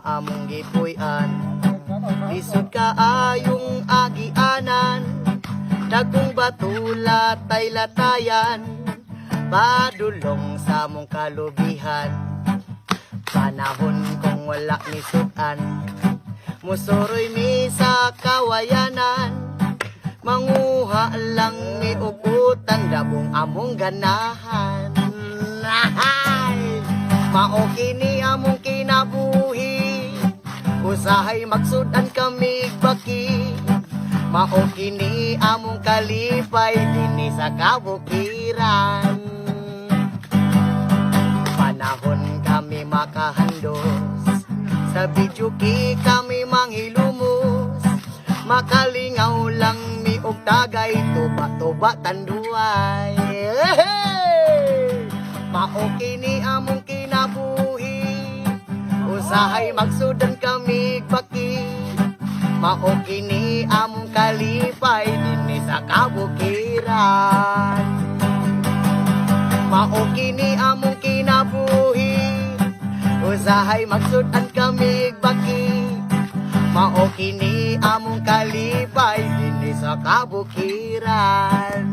nga among gipuy-an. Lisod kaayong agianan, dagkong batula tay latayan, padulong sa mong kalubihan. Panahon kong wala ni sudan, musuroy mi sa kawayanan, manguha lang mi ugutan, dabong among ganahan. Mao kini among kinabuhi, usahay magsudan kami baki. Mao kini among kalipay dinhi sa kabukiran. Panahon kami makahandos, sa bidyuki kami manghilumos, makalingaw lang mi og tagay, tuba-tuba tanduay. Mao kini among kinabuhi, usahay magsudan kami baki. Mao kini among kalipay dinhi sa kabukiran. Mao kini among kinabuhi, usahay magsudan kami baki. Mao kini among kalipay dinhi sa kabukiran.